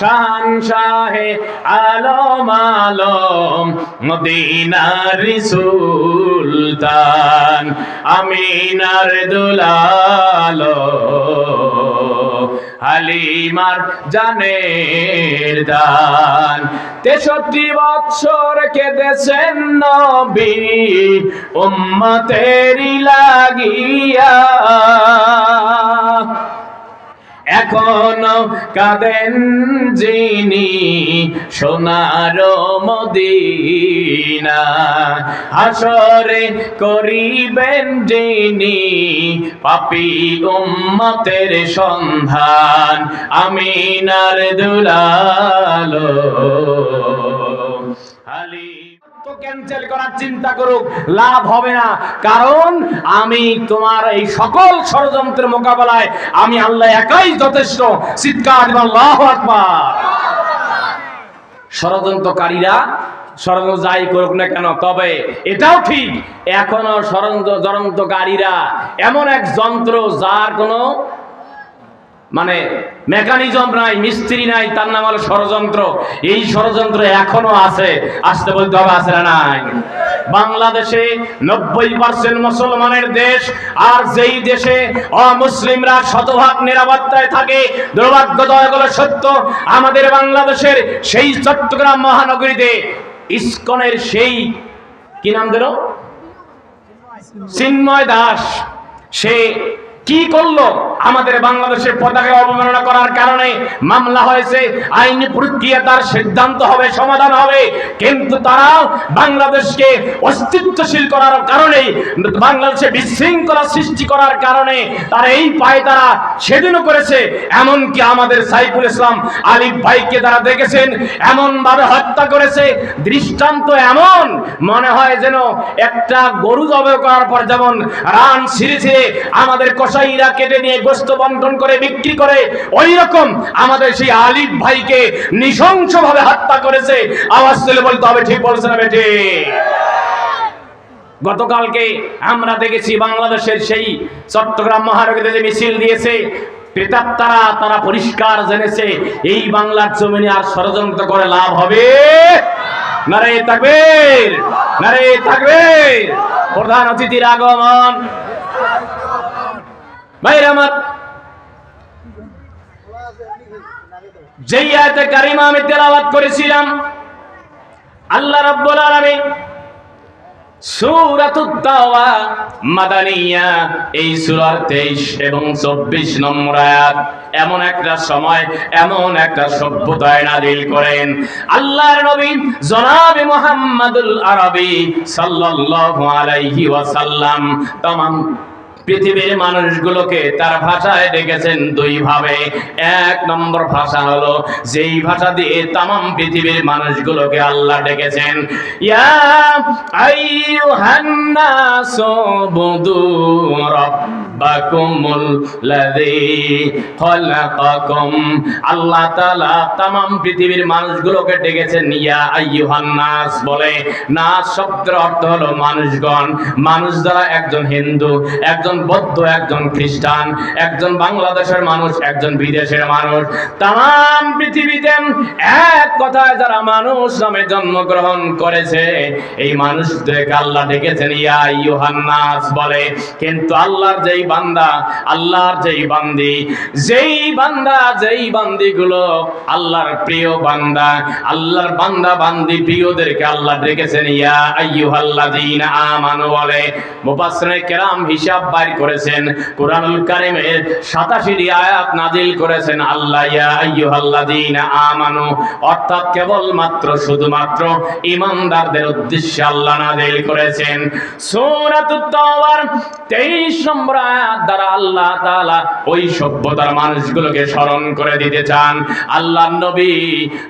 শাহনশাহে আলম আলম মদিনার সুলতান আমিনার দুলালো হালিমার জানের দান 63 বছর কেঁদেছেন নবী উম্মতেরি লাগিয়া এখনো কাঁদেন যিনি সোনার মদিনা হাসরে করিবেন যিনি পাপী উম্মতের সন্ধান আমিনার দুলালো ক্যান্সেল করার চিন্তা করুক লাভ হবে না, কারণ আমি তোমার এই সকল ষড়যন্ত্রের মোকাবেলায় আমি আল্লাহ একাই যথেষ্ট। চিৎকার আল্লাহু আকবার। ষড়যন্ত্রকারীরা ষড়যন্ত্র যাই করুক না কেন, তবে এটাও ঠিক এখনো ষড়যন্ত্রকারীরা এমন এক যন্ত্র যার কোনো মানে মেকানিজম নাই, মিস্ত্রি নাই, তার নাম হলো ষড়যন্ত্র। এই ষড়যন্ত্র এখনো আছে, আসতে বলতে হবে আছে না নাই? বাংলাদেশে 90% মুসলমানের দেশ, আর যেই দেশে অমুসলিমরা শতভাগ নিরাপত্তায় থাকে, দুর্ভাগ্যজনক হলো সত্য আমাদের বাংলাদেশের সেই চট্টগ্রাম মহানগরীতে ইসকনের সেই কি নাম দিল চিন্ময় দাস, সে কি করলো? আমাদের বাংলাদেশের পতাকা অবমাননা করার কারণে মামলা হয়েছে, আইনি প্রক্রিয়া তার সিদ্ধান্ত হবে, সমাধান হবে, কিন্তু তারাও বাংলাদেশকে অস্তিত্বশীল করার কারণে, বাংলাদেশে বিশৃঙ্খলা সৃষ্টি করার কারণে তারা এই পায় তারা সেদিনও করেছে। এমনকি আমাদের সাইফুল ইসলাম আলিফ ভাইকে তারা দেখেছেন এমন ভাবে হত্যা করেছে, দৃষ্টান্ত এমন মনে হয় যেন একটা গরু জবাই করার পর যেমন রান ছিঁড়ে ছিঁড়ে আমাদের কসাইরা কেটে নিয়ে গোশত বন্টন করে বিক্রি করে, ওই রকম আমাদের সেই আলিফ ভাইকে নৃশংসভাবে হত্যা করেছে। আওয়াজ তুলে বলতে হবে ঠিক বলছে না বেটে? গতকালকে আমরা দেখেছি বাংলাদেশের সেই চট্টগ্রাম মহানগরীতে যে মিছিল দিয়েছে, তারা পরিষ্কার জেনেছে এই বাংলার জমিনে আর ষড়যন্ত্র করে লাভ হবে। নারে তাকবীর, নারে তাকবীর। প্রধান অতিথির আগমন। ভাইরা আমার, যেই আয়াতে কারিমা আমি তেলাওয়াত করেছিলাম, আল্লাহ রাব্বুল আলামিন সূরাতুত তাওবা মাদানিয়া এই সূরার 23 এবং 24 নম্বর আয়াত এমন একটা সময় এমন একটা সভ্যতায় নাযিল করেন। আল্লাহর নবী জনাবে মুহাম্মদুল আরবি সাল্লাল্লাহু আলাইহি ওয়াসাল্লাম तमाम পৃথিবীর মানুষগুলোকে তার ভাষায় ডেকেছেন দুই ভাবে। এক নম্বর ভাষা হলো যেই ভাষা দিয়ে तमाम পৃথিবীর মানুষগুলোকে আল্লাহ ডেকেছেন, ইয়া আইয়ুহান নাসু বুদু রাব্বাকুমুল লাযী খলাকাকুম। আল্লাহ তাআলা तमाम পৃথিবীর মানুষগুলোকে ডেকেছেন ইয়া আইয়ুহান নাস বলে। নাস শব্দের অর্থ হলো মানুষগণ। মানুষ দ্বারা একজন হিন্দু, একজন বৌদ্ধ, একজন খ্রিস্টান, একজন বাংলাদেশের মানুষ, একজন বিদেশের মানুষ, तमाम পৃথিবীতে এক কথায় যারা মানুষ নামে জন্মগ্রহণ করেছে, এই মানুষদেরকে আল্লাহ ডেকেছেন ইয়া আইয়ুহান নাস বলে। কিন্তু আল্লাহর যেই বান্দা, আল্লাহর যেই বান্দি, যেই বান্দিগুলো আল্লাহর প্রিয় বান্দা, আল্লাহর বান্দা বান্দি প্রিয়দেরকে আল্লাহ ডেকেছেন ইয়া আইয়ুহাল্লাযীনা আমানু বলে। মুফাসসিরিনে কেরাম হিসাব বাইর করেছেন, কুরআনুল কারীমের 87টি আয়াত নাজিল করেছেন আল্লাহ ইয়া আইয়ুহাল্লাযীনা আমানু, অর্থাৎ কেবল মাত্র শুধুমাত্র ঈমানদারদের উদ্দেশ্যে আল্লাহ নাজিল করেছেন। সূরাতুত তাওবার 23 নম্বর আয়াত দ্বারা আল্লাহ তাআলা ওই সভ্যতার মানুষগুলোকে স্মরণ করে দিতে চান। আল্লাহর নবী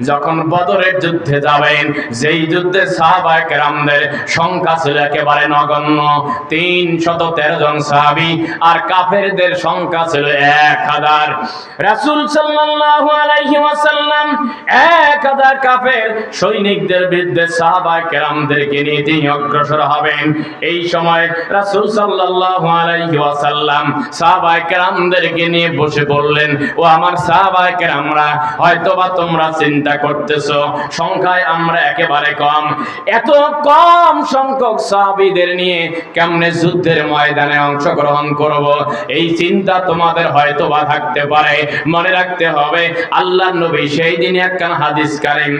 যখন বদরের যুদ্ধে যাবেন, যেই যুদ্ধে সাহাবায়ে কেরামদের সংখ্যা ছিল একেবারে নগণ্য, 313 জন সাহাবী, আর কাফেরদের সংখ্যা ছিল 1000। রাসূল সাল্লাল্লাহু আলাইহি ওয়াসাল্লাম 1000 কাফের সৈনিকদের বিরুদ্ধে সাহাবায়ে কেরামদেরকে নিয়ে তিনি অগ্রসর হবেন। এই সময় রাসূল সাল্লাল্লাহু আলাইহি ওয়াসাল্লাম ওয়াসাল্লাম সাহাবায়ে কেরামদেরকে নিয়ে বসে বললেন, ও আমার সাহাবায়ে কেরামরা, হয়তোবা তোমরা চিন্তা করতেছো সংখ্যায় আমরা একেবারে কম, এত কম সংখ্যক সাহাবীদের নিয়ে কেমনে যুদ্ধের ময়দানে অংশগ্রহণ করব, এই চিন্তা তোমাদের হয়তোবা থাকতে পারে। মনে রাখতে হবে আল্লাহর নবী সেই দিন একখানা হাদিস কারীম,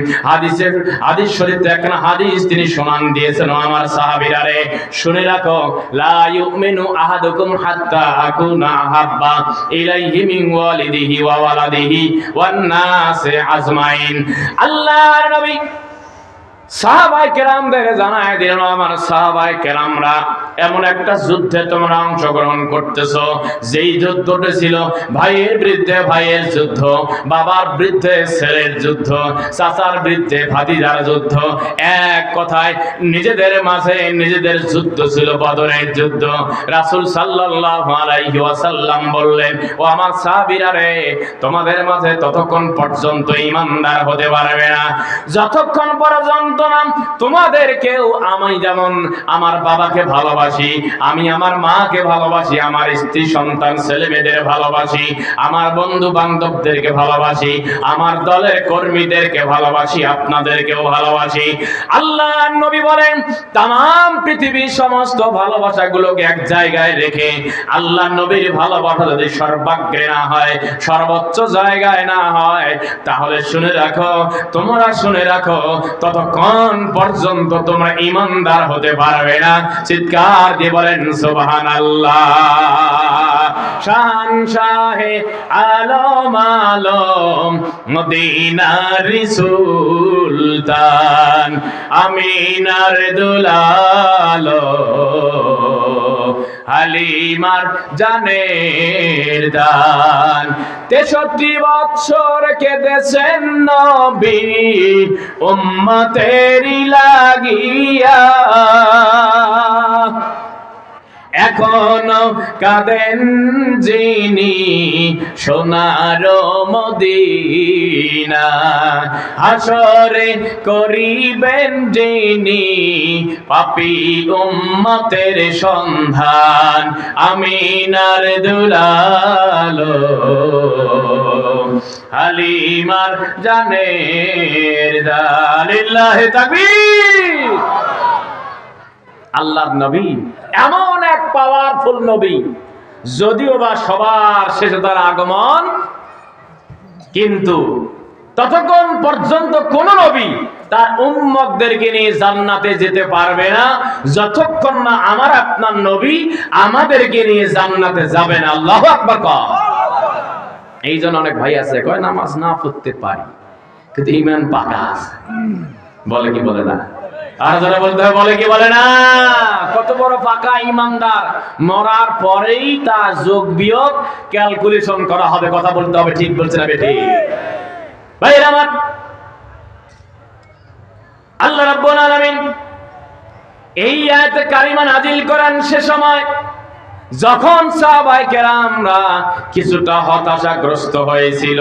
হাদিস শরীফে একখানা হাদিস তিনি শোনান দিয়েছেন, আমার সাহাবীরা রে শুনে রাখো, লা ইউমিনু আহাদুকুম হাত্তা আকুনা আহাব্বা ইলাইহি মিন ওয়ালিদিহি ওয়া ওয়ালাদিহি ওয়ান নাসি আজমাইন। আল্লাহর নবী সাহাবায়ে কেরামদের জানায় দিলেন, আমার সাহাবায়ে কেরামরা, এমন একটা যুদ্ধে তোমরা অংশগ্রহণ করতেছো যেই যুদ্ধটা ছিল ভাইয়ের বিরুদ্ধে ভাইয়ের যুদ্ধ, বাবার বিরুদ্ধে ছেলের যুদ্ধ, চাচার বিরুদ্ধে ভাতিজার যুদ্ধ, এক কথায় নিজেদের মাঝে নিজেদের যুদ্ধ ছিল, বদরের যুদ্ধ। রাসূল সাল্লাল্লাহু আলাইহি ওয়াসাল্লাম বললেন, ও আমার সাহাবীরা রে, তোমাদের মাঝে ততক্ষণ পর্যন্ত ঈমানদার হতে পারবে না যতক্ষণ পর্যন্ত না তোমাদের কেউ, আমি যেমন আমার বাবাকে ভালোবাসি, আমি আমার মাকে ভালোবাসি, আমার স্ত্রী সন্তান ছেলে মেয়েদের ভালোবাসি, আমার বন্ধু বান্ধবদেরকে ভালোবাসি, আমার দলের কর্মীদেরকে ভালোবাসি, আপনাদেরকেও ভালোবাসি। আল্লাহর নবী বলেন, তাম পৃথিবীর সমস্ত ভালোবাসাগুলোকে এক জায়গায় রেখে আল্লাহর নবীর ভালোবাসা যদি সর্বাগ্রে না হয়, সর্বোচ্চ জায়গায় না হয়, তাহলে শুনে রাখো, তোমরা শুনে রাখো, ততক্ষণ পর্যন্ত তোমরা ঈমানদার হতে পারবে না। চিৎকার দিয়ে বলেন সুবহানাল্লাহ। শাহে আলম আলম মদিনার সুলতান আমিনার দুলালো হালিমার জানের দান, 63 বছর কেঁদেছেন নবী উম্মতেরি লাগিয়া, এখনো কাঁদেন যিনি সোনার মদিনা, হাসরে করিবেন যিনি পাপী উম্মতের সন্ধান, আমিনার দুলালো হালিমার জানের দান। লিল্লাহি তাকবীর। আল্লাহর নবী এমন এক পাওয়ারফুল নবী, যদিও বা সবার শেষে তার আগমন, কিন্তু ততক্ষণ পর্যন্ত কোন নবী তার উম্মতদেরকে নিয়ে জান্নাতে যেতে পারবে না যতক্ষণ না আমার আপনার নবী আমাদেরকে নিয়ে জান্নাতে যাবেন। আল্লাহু আকবার। এই জন্য অনেক ভাই আছে কয় নামাজ না পড়তে পারি কিন্তু ঈমান পাকা আছে, বলে কি বলে না? আর যারা বলতে হয় বলে কি বলে না? কত বড় পাকা ইমানদার, মরার পরেই তার যোগ বিয়োগ ক্যালকুলেশন করা হবে। কথা বলতে হবে, ঠিক বলছে না বেটি? ভাই আমার, আল্লাহ রাব্বুল আলামিন এই আয়াতে কারিমা নাজিল করেন সে সময় যখন সাহাবায়ে কেরামরা কিছুটা হতাশাগ্রস্ত হয়েছিল,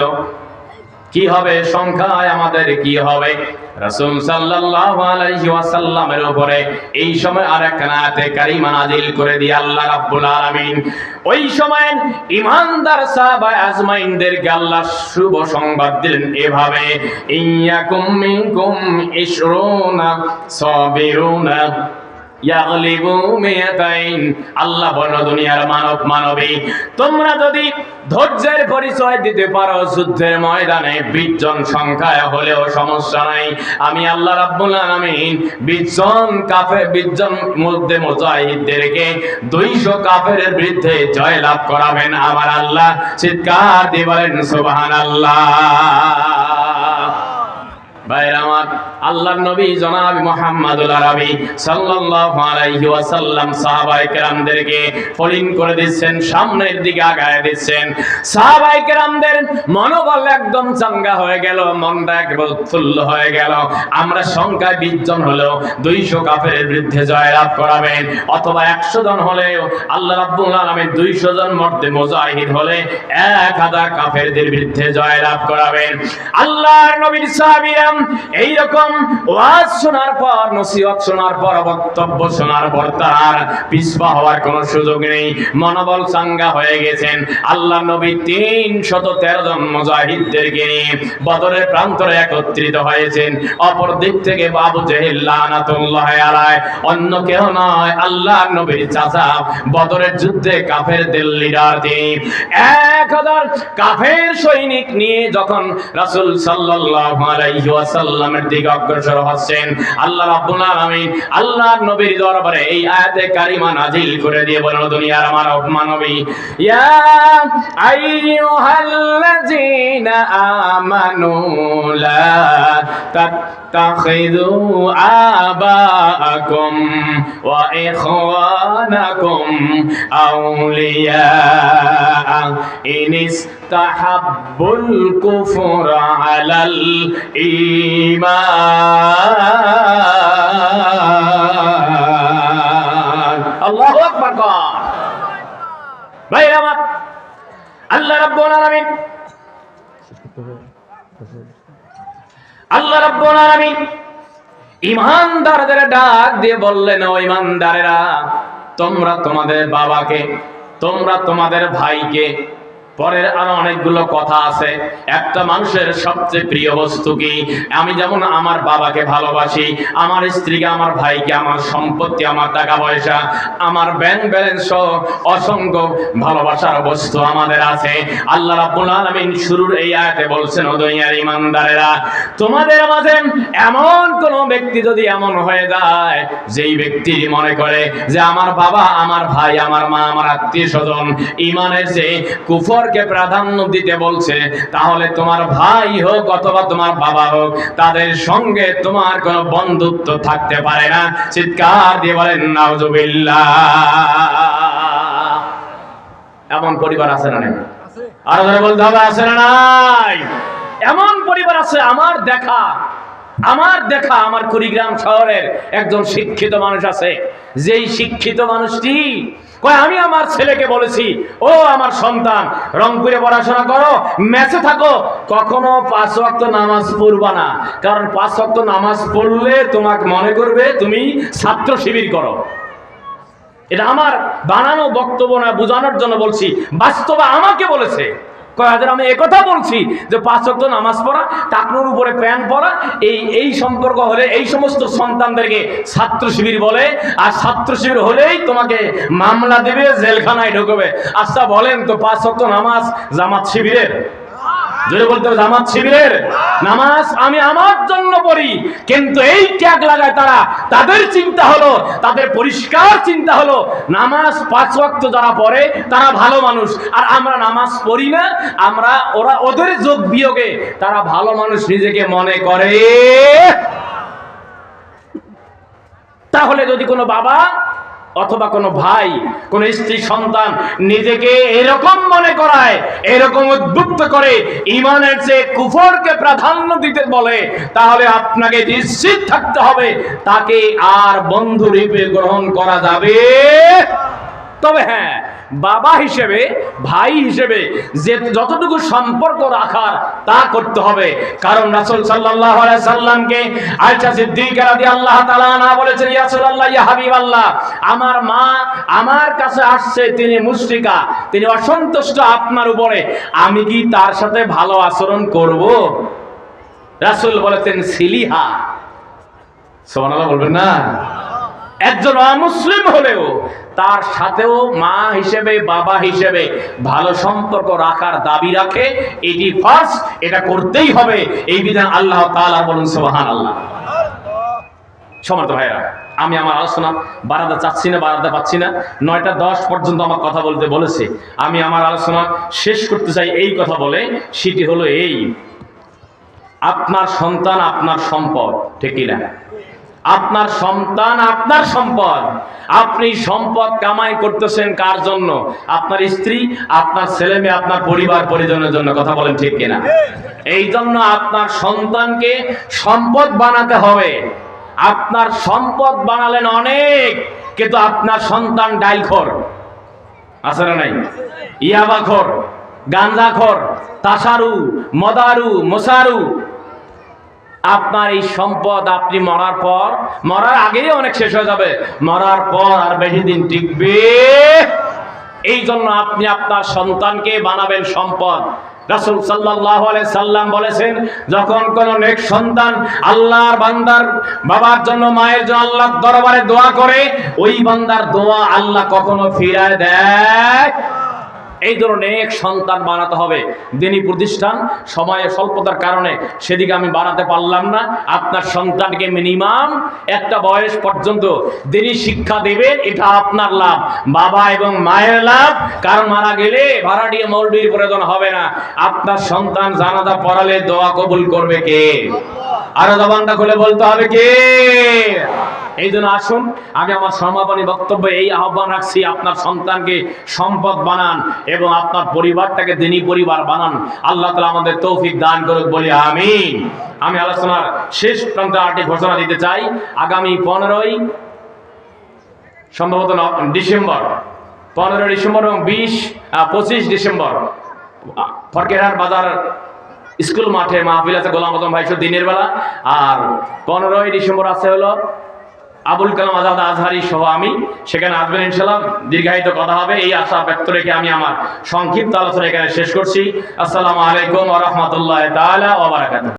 কি হবে সংখ্যায় আমাদের কি হবে। রাসূল সাল্লাল্লাহু আলাইহি ওয়াসাল্লামের উপরে এই সময় আরেকখানা আয়াতে কারিমা নাজিল করে দিয়ে আল্লাহ রাব্বুল আলামিন ওই সময় ঈমানদার সাহাবায়ে আজমাইনদেরকে আল্লাহ শুভ সংবাদ দিলেন এভাবে, ইয়াকুম মিনকুম ইশরুনা সাবিরুনা ইয়াগলিবু মিয়াতাইন। আল্লাহ বলল, দুনিয়ার মানব মানবী, তোমরা যদি ধৈর্যের পরিচয় দিতে পারো যুদ্ধের ময়দানে 20 জন সংখ্যায় হলেও সমস্যা নাই, আমি আল্লাহ রাব্বুল আলামিন 20 জন কাফের 20 জন মধ্যে মুজাহিদদেরকে 200 কাফেরের বিরুদ্ধে জয় লাভ করাবেন আমার আল্লাহ। চিৎকার দিয়ে বলেন সুবহানাল্লাহ। ভাইরা আমার, আল্লাহর নবী জনাব মুহাম্মদুল আরবি সাল্লাল্লাহু আলাইহি ওয়াসাল্লাম সাহাবায়ে কেরামদেরকে ফলিং করে দিচ্ছেন, সামনের দিকে আগায় দিচ্ছেন। সাহাবায়ে কেরামদের মনোবল একদম চাঙ্গা হয়ে গেল, মনটা একদম উৎফুল্ল হয়ে গেল। আমরা সংখ্যায় 20 জন হলেও 200 কাফেরের বিরুদ্ধে জয়লাভ করাবেন, অথবা 100 জন হলেও আল্লাহ রাব্বুল আলামিন 200 জন মর্দে মুজাহিদ হলে 1000 কাফেরদের বিরুদ্ধে জয়লাভ করাবেন। আল্লাহর নবীর সাহাবীরা এইরকম ওয়াজ শোনার পর, নসিহত শোনার পর, বক্তব্য শোনার পর তার পিছপা হওয়ার কোনো সুযোগ নেই, মনোবল চাঙ্গা হয়ে গেছেন। আল্লাহ নবী 313 জন মুজাহিদদেরকে নিয়ে বদরের প্রান্তরে একত্রিত হয়েছেন। অপর দিক থেকে আবু জেহেল লানাতুল্লাহি আলাইহি, অন্য কেউ নয়, আল্লাহর নবীর চাচা, বদরের যুদ্ধে কাফেরদের লিডার তিনি। 1000 কাফের সৈনিক নিয়ে যখন রাসূল সাল্লাল্লাহু আলাইহি ওয়াসাল্লামের দিকে অগ্রসর হচ্ছেন, আল্লাহ রাব্বুল আলামিন আল্লাহর নবীর দরবারে এই আয়াতে কারিমা নাজিল করে দিয়ে বলেন, দুনিয়ার মানবী, ইয়া আইয়ুহাল্লাযীনা আমানু লা তাত্তাখিযু আবাআকুম ওয়া ইখওয়ানাকুম আউলিয়া ইনিস্তাহাব্বুল কুফরা আলাল ঈমান। আল্লাহু আকবার। ভাই আমার, আল্লাহ রাব্বুল আলামিন ঈমানদারদের ডাক দিয়ে বললেন, ও ঈমানদারেরা, তোমরা তোমাদের বাবাকে, তোমরা তোমাদের ভাইকে, পরের আরো অনেকগুলো কথা আছে। একটা মানুষের সবচেয়ে প্রিয় বস্তু কি? আমি যেমন আমার বাবাকে ভালোবাসি, আমার স্ত্রীকে, আমার ভাইকে, আমার সম্পত্তি, আমার টাকা পয়সা, আমার ব্যাংক ব্যালেন্স সহ অসংখ্য ভালোবাসার বস্তু আমাদের আছে। আল্লাহ রাব্বুল আলামিন শুরুর এই আয়াতে বলছেন, ও দুনিয়ার ঈমানদারেরা, তোমাদের মাঝে এমন কোন ব্যক্তি যদি এমন হয়ে যায়, যেই ব্যক্তি মনে করে যে আমার বাবা, আমার ভাই, আমার মা, আমার আত্মীয় স্বজন ঈমানের চেয়ে কুফর কে প্রাধান্য দিতে বলছে, তাহলে তোমার ভাই হোক অথবা তোমার বাবা হোক, তাদের সঙ্গে তোমার কোনো বন্ধুত্ব থাকতে পারে না। চিৎকার দিয়ে বলেন নাউজুবিল্লাহ। এমন পরিবার আছে না নাই? আরো ধরে বলতে হবে, আছে না নাই? এমন পরিবার আছে। আমার দেখা আমার কুড়িগ্রাম শহরের একজন শিক্ষিত মানুষ আছে, যেই শিক্ষিত মানুষটি কয়, আমি আমার ছেলেকে বলেছি, ও আমার সন্তান, রংপুরে পড়াশোনা করো, মেসে থাকো, কখনো 5 ওয়াক্ত নামাজ পড়বা না, কারণ 5 ওয়াক্ত নামাজ পড়লে তোমাকে মনে করবে তুমি ছাত্র শিবির করো। এটা আমার বানানো বক্তব্য না, বোঝানোর জন্য বলছি, বাস্তবে আমাকে বলেছে। আমি একথা বলছি যে 5 ওয়াক্ত নামাজ পড়া, টাকনুর উপরে প্যান্ট পরা, এই সম্পর্ক হলে এই সমস্ত সন্তানদেরকে ছাত্র শিবির বলে, আর ছাত্র শিবির হলেই তোমাকে মামলা দেবে, জেলখানায় ঢুকবে। আচ্ছা বলেন তো, 5 ওয়াক্ত নামাজ জামাত শিবিরের? যদি বলতে হবে জামাত শিবিরের নামাজ আমি আমার জন্য পড়ি, কিন্তু এই ট্যাগ লাগায় তারা, তাদের চিন্তা হলো, তাদের পরিষ্কার চিন্তা হলো নামাজ 5 ওয়াক্ত যারা পড়ে তারা ভালো মানুষ, আর আমরা নামাজ পড়ি না, ওরা ওদের যোগ বিয়োগে তারা ভালো মানুষ নিজেকে মনে করে। তাহলে যদি কোনো বাবা অথবা কোনো ভাই, কোনো স্ত্রী, সন্তান নিজেকে এরকম মনে করায়, এরকম উদ্বুদ্ধ করে ঈমানের চেয়ে কুফরকে প্রাধান্য দিতে বলে, তাহলে আপনাকে নিশ্চিত থাকতে হবে তাকে আর বন্ধু রূপে গ্রহণ করা যাবে। তবে হ্যাঁ, বাবা হিসেবে, ভাই হিসেবে যে যতটুকু সম্পর্ক রাখার তা করতে হবে। কারণ রাসূল সাল্লাল্লাহু আলাইহি সাল্লামকে আয়েশা সিদ্দিকা রাদিয়াল্লাহু তাআলা আনহা বলেছেন, ইয়া রাসূলুল্লাহ, ইয়া হাবিবাল্লাহ, আমার মা আমার কাছে আসছে, তিনি মুশরিকা, তিনি অসন্তুষ্ট আপনার উপরে, আমি কি তার সাথে ভালো আচরণ করব? রাসূল বলেছেন, সিলিহা। সুবহানাল্লাহ বলবেন না? একজন অমুসলিম হলেও তার সাথেও মা হিসেবে, বাবা হিসেবে ভালো সম্পর্ক রাখার দাবি রাখে, এটি ফার্স্ট, এটা করতেই হবে। এই বিধান আল্লাহ তাআলা বলেন, সুবহানাল্লাহ। সম্মানিত ভাইরা, আমি আমার আলোচনা বাড়াতে চাচ্ছি না, বাড়াতে পাচ্ছি না। 9টা 10 পর্যন্ত আমার কথা বলতে বলেছে। আমি আমার আলোচনা শেষ করতে চাই এই কথা বলে, সেটি হলো এই, আপনার সন্তান আপনার সম্পদ, ঠিক কি না? আপনার সন্তান আপনার সম্পদ। আপনি সম্পদ কামাই করতেছেন কার জন্য? আপনার স্ত্রী, আপনার ছেলে মেয়ে, আপনার পরিবার পরিজনের জন্য। কথা বলেন ঠিক কিনা? এই জন্য আপনার সন্তানকে সম্পদ বানাতে হবে। আপনার সম্পদ বানালেন অনেক, কিন্তু আপনার সন্তান ডাইলখোর, আছে না নাই? ইয়াবাখোর, গাঞ্জাখোর, তাসারু, মদারু, মোসারু, আপনার এই সম্পদ আপনি মরার আগেই অনেক শেষ হয়ে যাবে, মরার পর আর বেশি দিন টিকবে। এই জন্য আপনি আপনার সন্তানকে বানাবেন সম্পদ। রাসূল সাল্লাল্লাহু আলাইহি সাল্লাম বলেছেন, যখন কোন নেক সন্তান আল্লাহর বান্দার বাবার জন্য মায়ের জন্য আল্লাহর দরবারে দোয়া করে, ওই বান্দার দোয়া আল্লাহ কখনো ফিরায় দেয়। এই ধরনের এক সন্তান বানাতে হবে। দিনী প্রতিষ্ঠান সময়ের স্বল্পতার কারণে সেদিকে আমি বানাতে পারলাম না। আপনার সন্তানকে মিনিমাম একটা বয়স পর্যন্ত দিনী শিক্ষা দেবেন, এটা আপনার লাভ, বাবা এবং মায়ের লাভ। কারণ মারা গেলে ভাড়াটিয়া মৌলবীর প্রয়োজন হবে না। আপনার সন্তান জানাজা পড়ালে দোয়া কবুল করবে কে? আরো জবানটা খুলে বলতে হবে কে? এই জন্য আসুন, আমি আমার সমাপনী বক্তব্যে এই আহ্বান রাখছি, আপনার সন্তানকে সম্পদ বানান এবং আপনার পরিবারটাকে দিনী পরিবার বানান। আল্লাহ তাআলা আমাদের তৌফিক দান করুক, বলি আমিন। আমি আলোচনার শেষ প্রান্তে আরেকটি ঘোষণা দিতে চাই। আগামী 15ই সম্ভবত ডিসেম্বর, 15 ডিসেম্বর এবং 25 ডিসেম্বর ফরকেরহাট বাজার স্কুল মাঠে মাহফিল আছে গোলাম আজম ভাই দিনের বেলা। আর 15ই ডিসেম্বর আছে হলো আবুল কালাম আজাদ আজহারি সহ আমি, সেখানে আসবেন ইনশাআল্লাহ। দীর্ঘায়িত কথা হবে এই আশা ব্যক্ত রেখে আমি আমার সংক্ষিপ্ত আলোচনা এখানে শেষ করছি। আসসালামু আলাইকুম ওয়া রাহমাতুল্লাহি তাআলা ওয়া বারাকাতুহু।